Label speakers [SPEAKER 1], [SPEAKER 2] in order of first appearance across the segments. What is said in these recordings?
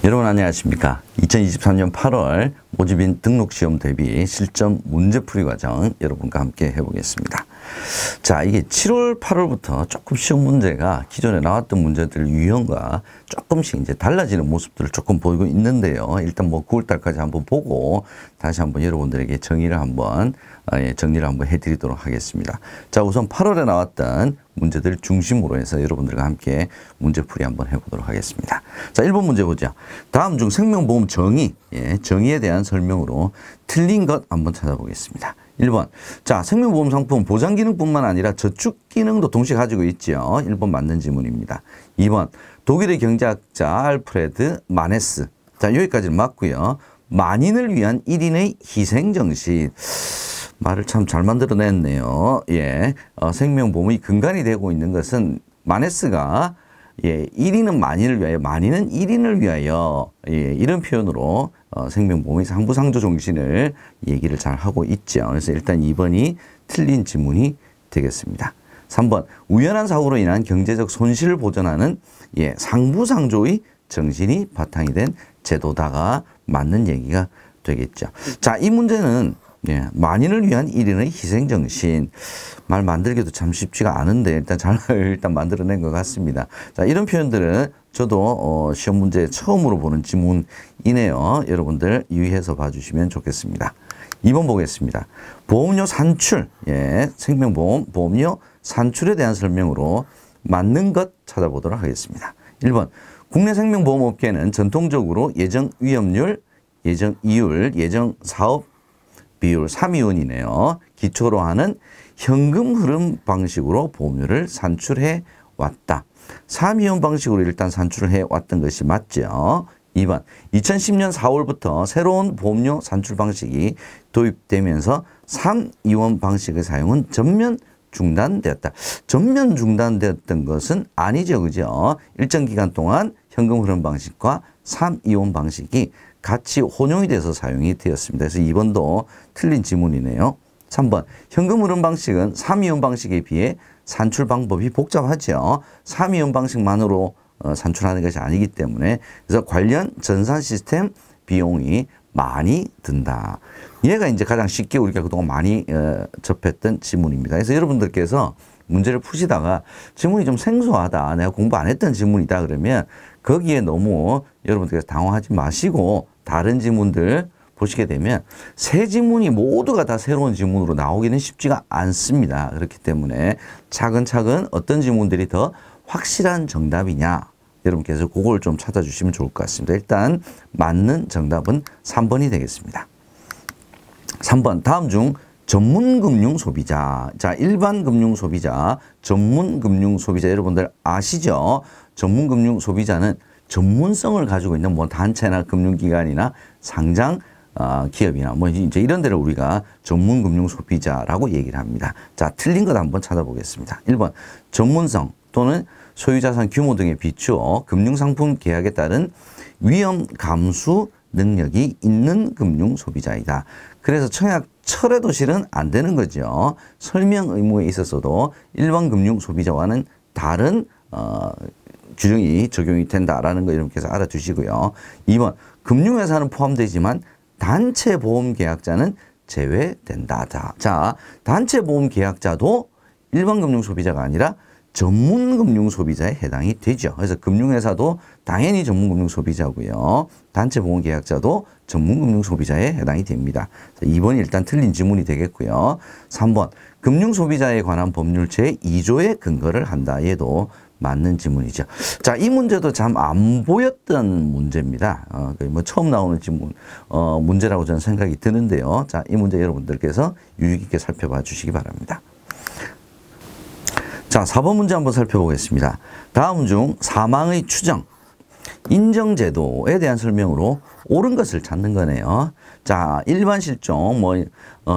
[SPEAKER 1] 여러분 안녕하십니까. 2023년 8월 모집인 등록시험 대비 실전 문제풀이 과정 여러분과 함께 해보겠습니다. 자, 이게 7월, 8월부터 조금 시험 문제가 기존에 나왔던 문제들 유형과 조금씩 이제 달라지는 모습들을 조금 보이고 있는데요. 일단 뭐 9월달까지 한번 보고 다시 한번 여러분들에게 정리를 한번 해드리도록 하겠습니다. 자, 우선 8월에 나왔던 문제들 중심으로 해서 여러분들과 함께 문제풀이 한번 해보도록 하겠습니다. 자, 1번 문제 보죠. 다음 중 생명보험 정의, 정의에 대한 설명으로 틀린 것 한번 찾아보겠습니다. 1번. 자, 생명보험 상품 보장 기능뿐만 아니라 저축 기능도 동시에 가지고 있죠. 1번 맞는 지문입니다. 2번. 독일의 경제학자 알프레드 마네스. 자, 여기까지는 맞고요. 만인을 위한 1인의 희생정신. 말을 참 잘 만들어냈네요. 생명보험의 근간이 되고 있는 것은 마네스가 1인은 만인을 위하여, 만인은 1인을 위하여 이런 표현으로 생명보험의 상부상조 정신을 얘기를 잘 하고 있죠. 그래서 일단 2번이 틀린 지문이 되겠습니다. 3번 우연한 사고로 인한 경제적 손실을 보전하는 상부상조의 정신이 바탕이 된 제도다가 맞는 얘기가 되겠죠. 자, 이 문제는 만인을 위한 1인의 희생정신. 말 만들기도 참 쉽지가 않은데 일단 잘 만들어낸 것 같습니다. 자, 이런 표현들은 저도 시험 문제 처음으로 보는 지문이네요. 여러분들 유의해서 봐주시면 좋겠습니다. 2번 보겠습니다. 보험료 산출, 생명보험 보험료 산출에 대한 설명으로 맞는 것 찾아보도록 하겠습니다. 1번 국내 생명보험업계는 전통적으로 예정 위험률, 예정 이율, 예정 사업 비율 3위원이네요. 기초로 하는 현금 흐름 방식으로 보험료를 산출해 왔다. 3위원 방식으로 일단 산출을 해 왔던 것이 맞죠. 2번 2010년 4월부터 새로운 보험료 산출 방식이 도입되면서 3위원 방식의 사용은 전면 중단되었다. 전면 중단되었던 것은 아니죠. 그죠? 일정 기간 동안 현금 흐름 방식과 3위원 방식이 같이 혼용이 돼서 사용이 되었습니다. 그래서 2번도 틀린 지문이네요. 3번 현금 흐름 방식은 3위원 방식에 비해 산출 방법이 복잡하죠. 3위원 방식만으로 산출하는 것이 아니기 때문에 그래서 관련 전산 시스템 비용이 많이 든다. 얘가 이제 가장 쉽게 우리가 그동안 많이 접했던 지문입니다. 그래서 여러분들께서 문제를 푸시다가 지문이 좀 생소하다, 내가 공부 안 했던 지문이다 그러면 거기에 너무 여러분들께서 당황하지 마시고 다른 지문들 보시게 되면 세 지문이 모두가 다 새로운 지문으로 나오기는 쉽지가 않습니다. 그렇기 때문에 차근차근 어떤 지문들이 더 확실한 정답이냐 여러분께서 그걸 좀 찾아주시면 좋을 것 같습니다. 일단 맞는 정답은 3번이 되겠습니다. 3번 다음 중 전문금융소비자. 자, 일반금융소비자, 전문금융소비자 여러분들 아시죠? 전문금융소비자는 전문성을 가지고 있는 뭐 단체나 금융기관이나 상장 기업이나 뭐 이제 이런 데를 우리가 전문금융소비자라고 얘기를 합니다. 자, 틀린 것 한번 찾아보겠습니다. 1번 전문성 또는 소유자산 규모 등에 비추어 금융상품 계약에 따른 위험 감수 능력이 있는 금융소비자이다. 그래서 청약 철회도 실은 안 되는 거죠. 설명 의무에 있어서도 일반 금융소비자와는 다른 규정이 적용이 된다라는 거 여러분께서 알아두시고요. 2번 금융회사는 포함되지만 단체 보험 계약자는 제외된다. 자, 단체 보험 계약자도 일반 금융 소비자가 아니라 전문 금융 소비자에 해당이 되죠. 그래서 금융회사도 당연히 전문 금융 소비자고요. 단체 보험 계약자도 전문 금융 소비자에 해당이 됩니다. 2번이 일단 틀린 지문이 되겠고요. 3번 금융 소비자에 관한 법률 제2조에 근거를 한다. 얘도 맞는 지문이죠. 자, 이 문제도 참 안 보였던 문제입니다. 뭐 처음 나오는 지문, 문제라고 저는 생각이 드는데요. 자, 이 문제 여러분들께서 유의 깊게 살펴봐 주시기 바랍니다. 자, 4번 문제 한번 살펴보겠습니다. 다음 중 사망의 추정, 인정제도에 대한 설명으로 옳은 것을 찾는 거네요. 자, 일반 실종, 뭐,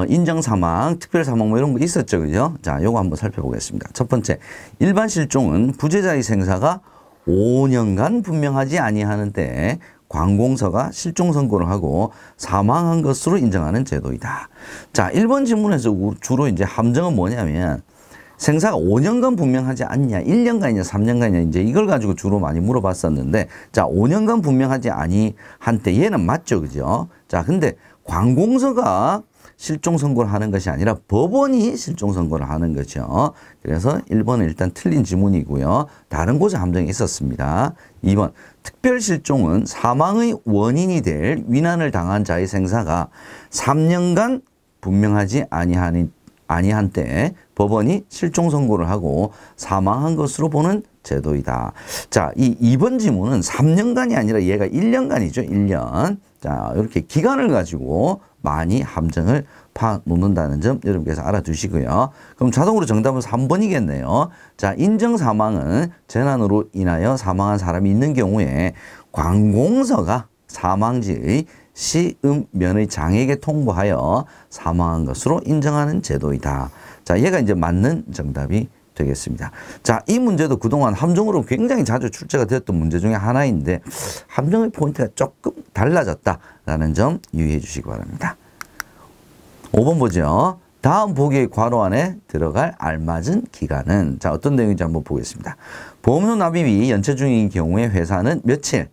[SPEAKER 1] 인정사망, 특별사망 뭐 이런 거 있었죠. 그죠? 자, 요거 한번 살펴보겠습니다. 첫 번째, 일반 실종은 부재자의 생사가 5년간 분명하지 아니하는데 관공서가 실종 선고를 하고 사망한 것으로 인정하는 제도이다. 자, 1번 질문에서 주로 이제 함정은 뭐냐면 생사가 5년간 분명하지 않냐, 1년간이냐, 3년간이냐, 이제 이걸 가지고 주로 많이 물어봤었는데, 자, 5년간 분명하지 아니한 때 얘는 맞죠, 그죠? 자, 근데 관공서가 실종 선고를 하는 것이 아니라 법원이 실종 선고를 하는 거죠. 그래서 1번은 일단 틀린 지문이고요. 다른 곳에 함정이 있었습니다. 2번, 특별 실종은 사망의 원인이 될 위난을 당한 자의 생사가 3년간 분명하지 아니한 때 법원이 실종 선고를 하고 사망한 것으로 보는 제도이다. 자, 이 2번 지문은 3년간이 아니라 얘가 1년간이죠. 1년. 자, 이렇게 기간을 가지고 많이 함정을 파놓는다는 점 여러분께서 알아두시고요. 그럼 자동으로 정답은 3번이겠네요. 자, 인정 사망은 재난으로 인하여 사망한 사람이 있는 경우에 관공서가 사망지의 시음면의 장에게 통보하여 사망한 것으로 인정하는 제도이다. 자, 얘가 이제 맞는 정답이 되겠습니다. 자, 이 문제도 그동안 함정으로 굉장히 자주 출제가 되었던 문제 중에 하나인데 함정의 포인트가 조금 달라졌다라는 점 유의해 주시기 바랍니다. 5번 보죠. 다음 보기의 괄호 안에 들어갈 알맞은 기간은, 자, 어떤 내용인지 한번 보겠습니다. 보험료 납입이 연체 중인 경우에 회사는 며칠,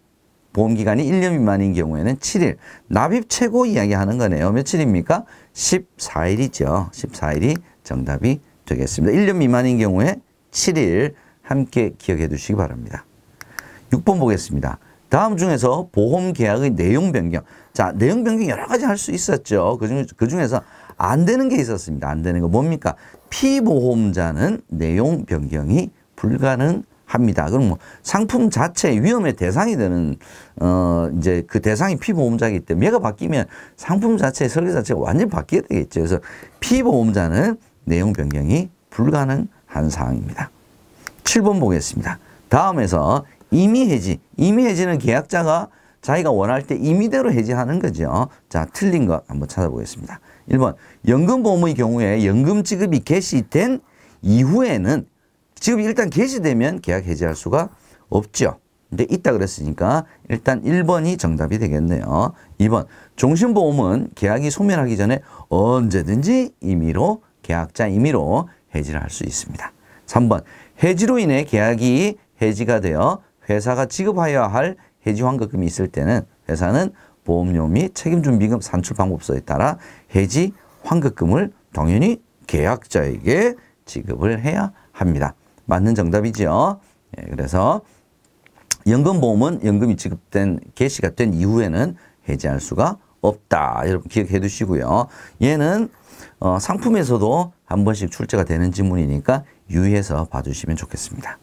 [SPEAKER 1] 보험기간이 1년 미만인 경우에는 7일, 납입 최고 이야기하는 거네요. 며칠입니까? 14일이죠. 14일이 정답이 되겠습니다. 1년 미만인 경우에 7일 함께 기억해 두시기 바랍니다. 6번 보겠습니다. 다음 중에서 보험 계약의 내용 변경. 자, 내용 변경 여러 가지 할 수 있었죠. 그 중에서 안 되는 게 있었습니다. 안 되는 거 뭡니까? 피보험자는 내용 변경이 불가능합니다. 그럼 뭐 상품 자체 위험의 대상이 되는 이제 그 대상이 피보험자이기 때문에 얘가 바뀌면 상품 자체 설계 자체가 완전히 바뀌게 되겠죠. 그래서 피보험자는 내용 변경이 불가능한 사항입니다. 7번 보겠습니다. 다음에서 임의 해지. 임의 해지는 계약자가 자기가 원할 때 임의대로 해지하는 거죠. 자, 틀린 것 한번 찾아보겠습니다. 1번, 연금보험의 경우에 연금 지급이 개시된 이후에는 지급이 일단 개시되면 계약 해지할 수가 없죠. 근데 있다 그랬으니까 일단 1번이 정답이 되겠네요. 2번, 종신보험은 계약이 소멸하기 전에 언제든지 임의로 계약자 임의로 해지를 할 수 있습니다. 3번, 해지로 인해 계약이 해지가 되어 회사가 지급하여야 할 해지 환급금이 있을 때는 회사는 보험료 및 책임준비금 산출 방법서에 따라 해지 환급금을 당연히 계약자에게 지급을 해야 합니다. 맞는 정답이죠. 예, 그래서 연금보험은 연금이 지급된 개시가 된 이후에는 해지할 수가 없다. 여러분 기억해 두시고요. 얘는 상품에서도 한 번씩 출제가 되는 지문이니까 유의해서 봐주시면 좋겠습니다.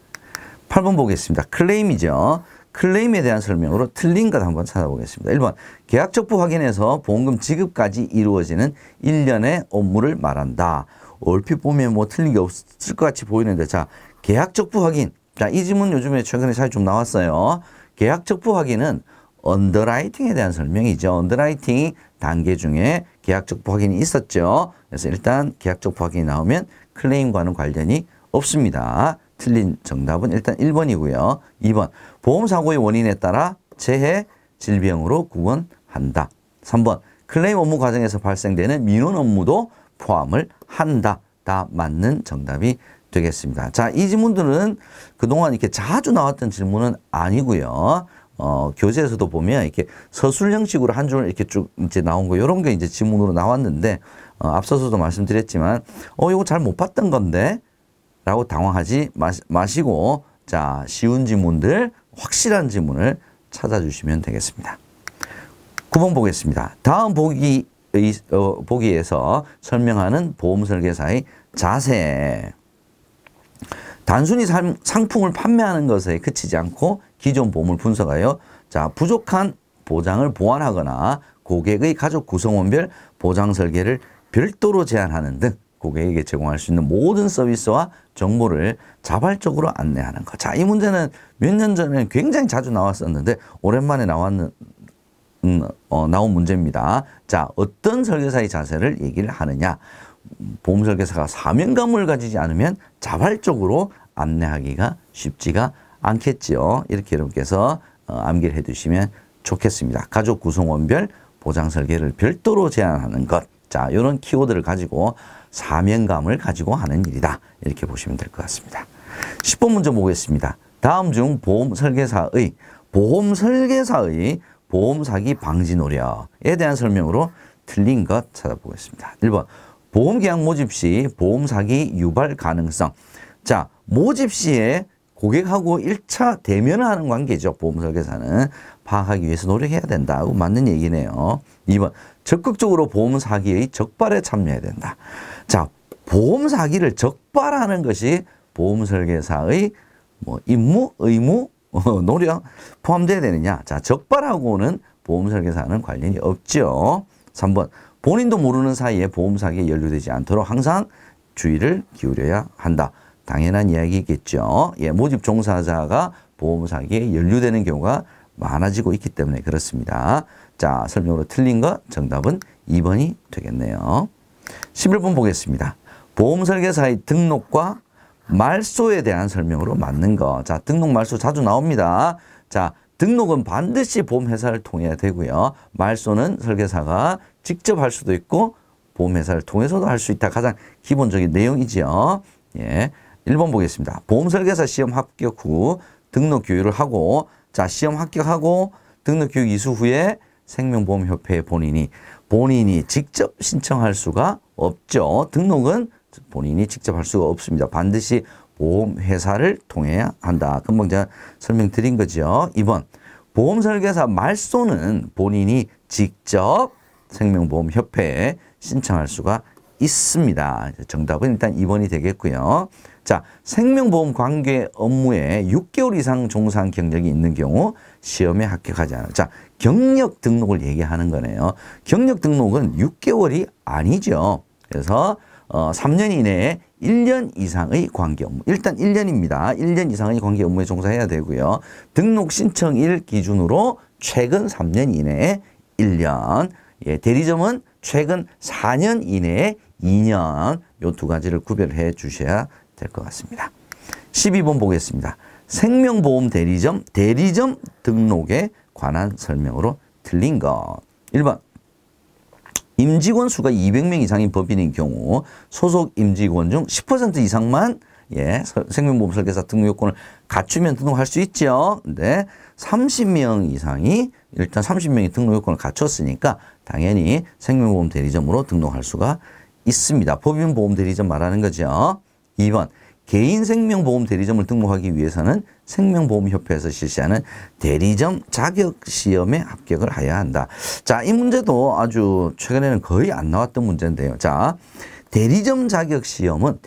[SPEAKER 1] 8번 보겠습니다. 클레임이죠. 클레임에 대한 설명으로 틀린 것 한번 찾아보겠습니다. 1번, 계약적부 확인에서 보험금 지급까지 이루어지는 1년의 업무를 말한다. 얼핏 보면 뭐 틀린 게 없을 것 같이 보이는데, 자, 계약적부 확인. 자, 이 지문 요즘에 최근에 잘 좀 나왔어요. 계약적부 확인은 언더라이팅에 대한 설명이죠. 언더라이팅 단계 중에 계약적부 확인이 있었죠. 그래서 일단 계약적부 확인이 나오면 클레임과는 관련이 없습니다. 틀린 정답은 일단 1번이고요. 2번, 보험사고의 원인에 따라 재해, 질병으로 구원한다. 3번, 클레임 업무 과정에서 발생되는 민원 업무도 포함을 한다. 다 맞는 정답이 되겠습니다. 자, 이 지문들은 그동안 이렇게 자주 나왔던 질문은 아니고요. 교재에서도 보면 이렇게 서술 형식으로 한 줄 이렇게 쭉 이제 나온 거, 이런 게 이제 지문으로 나왔는데, 앞서서도 말씀드렸지만, 이거 잘 못 봤던 건데? 라고 당황하지 마시고, 자, 쉬운 지문들, 확실한 지문을 찾아주시면 되겠습니다. 9번 보겠습니다. 다음 보기에서 설명하는 보험설계사의 자세. 단순히 상품을 판매하는 것에 그치지 않고 기존 보험을 분석하여, 자, 부족한 보장을 보완하거나 고객의 가족 구성원별 보장 설계를 별도로 제안하는 등 고객에게 제공할 수 있는 모든 서비스와 정보를 자발적으로 안내하는 것. 자, 이 문제는 몇 년 전에 굉장히 자주 나왔었는데 오랜만에 나온 문제입니다. 자, 어떤 설계사의 자세를 얘기를 하느냐. 보험 설계사가 사명감을 가지지 않으면 자발적으로 안내하기가 쉽지가 않겠죠. 이렇게 여러분께서 암기를 해두시면 좋겠습니다. 가족 구성원별 보장 설계를 별도로 제안하는 것. 자, 이런 키워드를 가지고 사명감을 가지고 하는 일이다. 이렇게 보시면 될 것 같습니다. 10번 문제 보겠습니다. 다음 중 보험 설계사의 보험 사기 방지 노력에 대한 설명으로 틀린 것 찾아보겠습니다. 1번 보험 계약 모집 시 보험 사기 유발 가능성. 자, 모집 시에 고객하고 1차 대면을 하는 관계죠. 보험 설계사는 파악하기 위해서 노력해야 된다고 맞는 얘기네요. 2번 적극적으로 보험 사기의 적발에 참여해야 된다. 자, 보험 사기를 적발하는 것이 보험 설계사의 임무, 의무, 노력 포함되어야 되느냐. 자, 적발하고는 보험 설계사는 관련이 없죠. 3번 본인도 모르는 사이에 보험 사기에 연루되지 않도록 항상 주의를 기울여야 한다. 당연한 이야기겠죠. 예, 모집 종사자가 보험 사기에 연루되는 경우가 많아지고 있기 때문에 그렇습니다. 자, 설명으로 틀린 것 정답은 2번이 되겠네요. 11번 보겠습니다. 보험 설계사의 등록과 말소에 대한 설명으로 맞는 거. 자, 등록 말소 자주 나옵니다. 자, 등록은 반드시 보험회사를 통해야 되고요. 말소는 설계사가 직접 할 수도 있고 보험회사를 통해서도 할 수 있다. 가장 기본적인 내용이지요. 예, 1번 보겠습니다. 보험설계사 시험 합격 후 등록 교육을 하고, 자, 시험 합격하고 등록 교육 이수 후에 생명보험협회에 본인이 직접 신청할 수가 없죠. 등록은 본인이 직접 할 수가 없습니다. 반드시 보험회사를 통해야 한다. 금방 제가 설명드린 거죠. 2번 보험설계사 말소는 본인이 직접 생명보험협회에 신청할 수가 있습니다. 정답은 일단 2번이 되겠고요. 자, 생명보험 관계 업무에 6개월 이상 종사한 경력이 있는 경우 시험에 합격하지 않아요. 자, 경력 등록을 얘기하는 거네요. 경력 등록은 6개월이 아니죠. 그래서 3년 이내에 1년 이상의 관계 업무. 일단 1년입니다. 1년 이상의 관계 업무에 종사해야 되고요. 등록 신청일 기준으로 최근 3년 이내에 1년. 예, 대리점은 최근 4년 이내에 2년. 요 두 가지를 구별해 주셔야 될 것 같습니다. 12번 보겠습니다. 생명보험 대리점 등록에 관한 설명으로 틀린 것. 1번 임직원 수가 200명 이상인 법인인 경우 소속 임직원 중 10% 이상만 생명보험 설계사 등록 요건을 갖추면 등록할 수 있죠. 근데 30명 이상이 일단 30명이 등록 요건을 갖췄으니까 당연히 생명보험 대리점으로 등록할 수가 있습니다. 법인보험 대리점 말하는 거죠. 2번 개인 생명보험 대리점을 등록하기 위해서는 생명보험협회에서 실시하는 대리점 자격시험에 합격을 해야 한다. 자, 이 문제도 아주 최근에는 거의 안 나왔던 문제인데요. 자, 대리점 자격시험은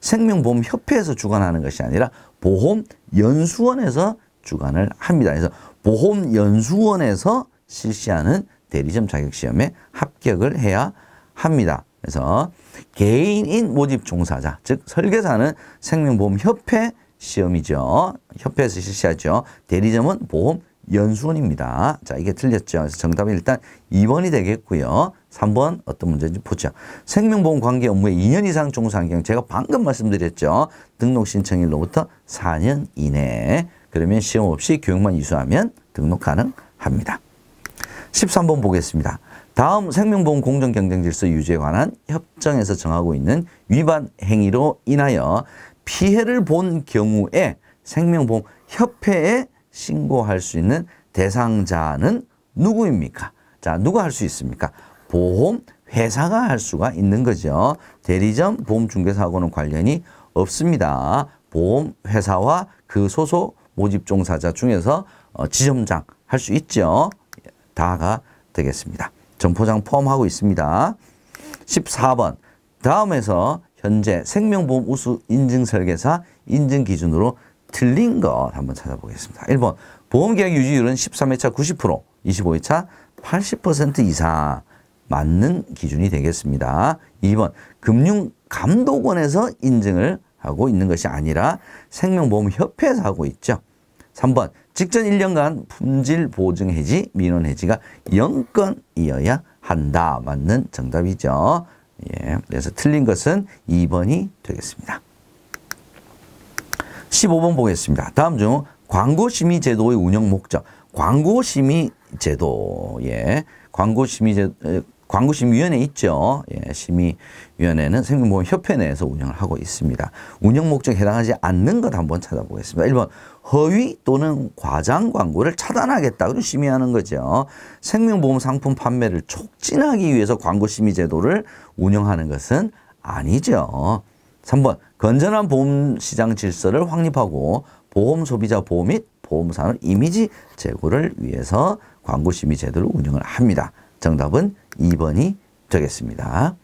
[SPEAKER 1] 생명보험협회에서 주관하는 것이 아니라 보험연수원에서 주관을 합니다. 그래서 보험연수원에서 실시하는 대리점 자격시험에 합격을 해야 합니다. 그래서 개인인 모집 종사자, 즉 설계사는 생명보험협회 시험이죠. 협회에서 실시하죠. 대리점은 보험연수원입니다. 자, 이게 틀렸죠. 그래서 정답은 일단 2번이 되겠고요. 3번 어떤 문제인지 보죠. 생명보험 관계 업무에 2년 이상 종사한 경우 제가 방금 말씀드렸죠. 등록 신청일로부터 4년 이내. 그러면 시험 없이 교육만 이수하면 등록 가능합니다. 13번 보겠습니다. 다음 생명보험 공정경쟁질서 유지에 관한 협정에서 정하고 있는 위반 행위로 인하여 피해를 본 경우에 생명보험협회에 신고할 수 있는 대상자는 누구입니까? 자, 누가 할 수 있습니까? 보험회사가 할 수가 있는 거죠. 대리점, 보험중개사하고는 관련이 없습니다. 보험회사와 그 소속 모집종사자 중에서 지점장 할 수 있죠. 다가 되겠습니다. 점포장 포함하고 있습니다. 14번 다음에서 현재 생명보험 우수 인증설계사 인증 기준으로 틀린 것 한번 찾아보겠습니다. 1번 보험계약 유지율은 13회차 90%, 25회차 80% 이상 맞는 기준이 되겠습니다. 2번 금융감독원에서 인증을 하고 있는 것이 아니라 생명보험협회에서 하고 있죠. 3번 직전 1년간 품질 보증 해지, 민원 해지가 0건이어야 한다. 맞는 정답이죠. 예, 그래서 틀린 것은 2번이 되겠습니다. 15번 보겠습니다. 다음 중 광고심의제도의 운영 목적. 광고심의제도, 광고심의제도 광고심의위원회 있죠. 예, 심의위원회는 생명보험협회 내에서 운영을 하고 있습니다. 운영 목적에 해당하지 않는 것 한번 찾아보겠습니다. 1번 허위 또는 과장 광고를 차단하겠다고 심의하는 거죠. 생명보험 상품 판매를 촉진하기 위해서 광고심의 제도를 운영하는 것은 아니죠. 3번 건전한 보험시장 질서를 확립하고 보험 소비자 보호 및 보험산업 이미지 제고를 위해서 광고심의 제도를 운영을 합니다. 정답은 2번이 되겠습니다.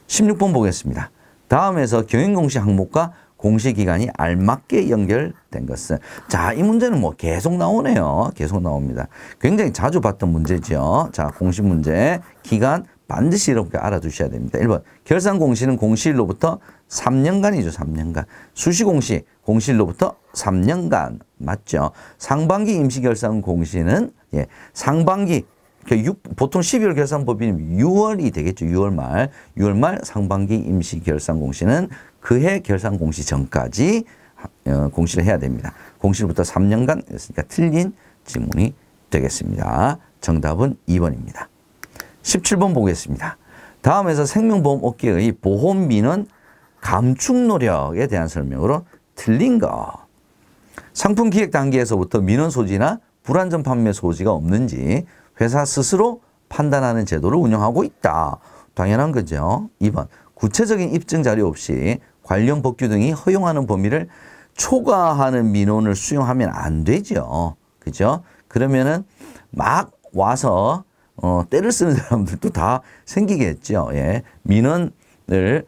[SPEAKER 1] 16번 보겠습니다. 다음에서 경영공시 항목과 공시기간이 알맞게 연결된 것은 자, 이 문제는 뭐 계속 나오네요. 계속 나옵니다. 굉장히 자주 봤던 문제죠. 자, 공시 문제 기간 반드시 이렇게 알아두셔야 됩니다. 1번 결산공시는 공시일로부터 3년간이죠. 3년간. 수시공시 공시일로부터 3년간 맞죠. 상반기 임시결산공시는 예, 상반기 보통 12월 결산법인이면 6월이 되겠죠. 6월 말 상반기 임시결산공시는 그해 결산공시 전까지 공시를 해야 됩니다. 공시로부터 3년간 했으니까 틀린 질문이 되겠습니다. 정답은 2번입니다. 17번 보겠습니다. 다음에서 생명보험 업계의 보험민원 감축 노력에 대한 설명으로 틀린 거. 상품 기획 단계에서부터 민원 소지나 불완전 판매 소지가 없는지 회사 스스로 판단하는 제도를 운영하고 있다. 당연한 거죠. 2번 구체적인 입증 자료 없이 관련 법규 등이 허용하는 범위를 초과하는 민원을 수용하면 안 되죠. 그죠? 그러면은 막 와서 때를 쓰는 사람들도 다 생기겠죠. 예. 민원을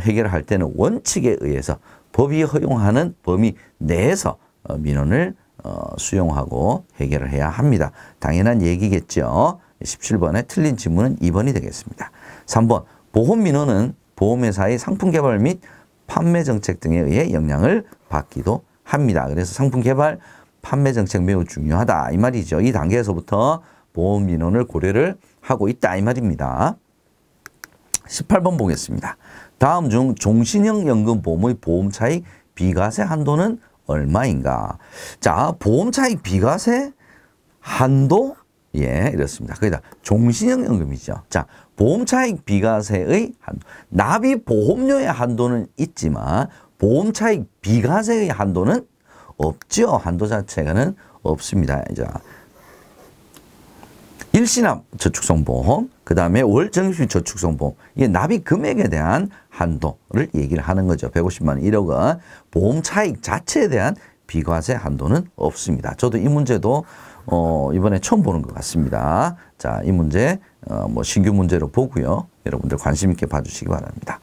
[SPEAKER 1] 해결할 때는 원칙에 의해서 법이 허용하는 범위 내에서 민원을 수용하고 해결을 해야 합니다. 당연한 얘기겠죠. 17번에 틀린 질문은 2번이 되겠습니다. 3번 보험민원은 보험회사의 상품 개발 및 판매 정책 등에 의해 영향을 받기도 합니다. 그래서 상품 개발, 판매 정책 매우 중요하다 이 말이죠. 이 단계에서부터 보험민원을 고려를 하고 있다 이 말입니다. 18번 보겠습니다. 다음 중 종신형 연금보험의 보험차익 비과세 한도는 얼마인가? 자, 보험차익 비과세 한도? 예, 이렇습니다. 거기다 종신형 연금이죠. 자, 보험차익 비과세의 한도. 납입보험료의 한도는 있지만 보험차익 비과세의 한도는 없죠. 한도 자체가는 없습니다. 자, 일시납 저축성보험, 그 다음에 월정액 저축성보험, 이게 납입 금액에 대한 한도를 얘기를 하는 거죠. 150만 원, 1억 원. 보험 차익 자체에 대한 비과세 한도는 없습니다. 저도 이 문제도 이번에 처음 보는 것 같습니다. 자, 이 문제 뭐 신규 문제로 보고요. 여러분들 관심 있게 봐주시기 바랍니다.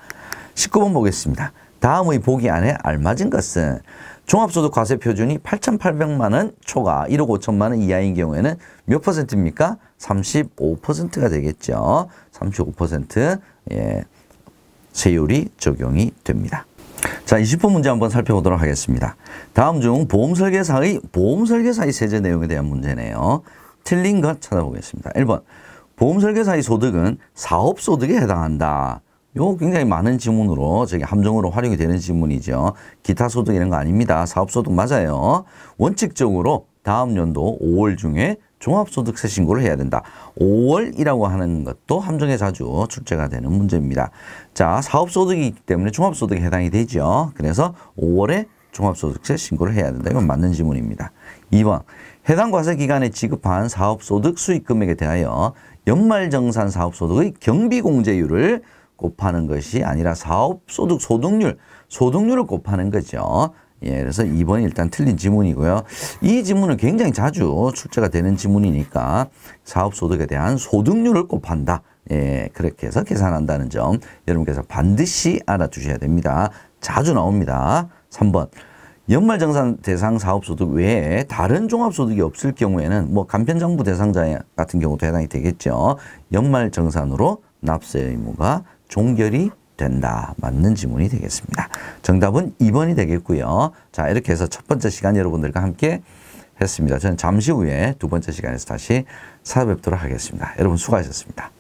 [SPEAKER 1] 19번 보겠습니다. 다음의 보기 안에 알맞은 것은 종합소득 과세 표준이 8,800만 원 초과 1억 5천만 원 이하인 경우에는 몇 퍼센트입니까? 35%가 되겠죠. 35% 예, 세율이 적용이 됩니다. 자, 20번 문제 한번 살펴보도록 하겠습니다. 다음 중 보험설계사의 세제 내용에 대한 문제네요. 틀린 것 찾아보겠습니다. 1번 보험설계사의 소득은 사업소득에 해당한다. 요 굉장히 많은 지문으로 저기 함정으로 활용이 되는 지문이죠. 기타 소득 이런 거 아닙니다. 사업소득 맞아요. 원칙적으로 다음 연도 5월 중에 종합소득세 신고를 해야 된다. 5월이라고 하는 것도 함정에 자주 출제가 되는 문제입니다. 자, 사업소득이기 때문에 종합소득에 해당이 되죠. 그래서 5월에 종합소득세 신고를 해야 된다. 이건 맞는 지문입니다. 2번 해당 과세기간에 지급한 사업소득 수익금액에 대하여 연말정산 사업소득의 경비공제율을 곱하는 것이 아니라 사업소득 소득률을 곱하는 거죠. 예, 그래서 2번이 일단 틀린 지문이고요. 이 지문은 굉장히 자주 출제가 되는 지문이니까 사업소득에 대한 소득률을 곱한다. 예, 그렇게 해서 계산한다는 점 여러분께서 반드시 알아두셔야 됩니다. 자주 나옵니다. 3번 연말정산 대상 사업소득 외에 다른 종합소득이 없을 경우에는 뭐 간편장부 대상자 같은 경우도 해당이 되겠죠. 연말정산으로 납세 의무가 종결이 된다. 맞는 지문이 되겠습니다. 정답은 2번이 되겠고요. 자, 이렇게 해서 첫 번째 시간 여러분들과 함께 했습니다. 저는 잠시 후에 두 번째 시간에서 다시 찾아뵙도록 하겠습니다. 여러분 수고하셨습니다.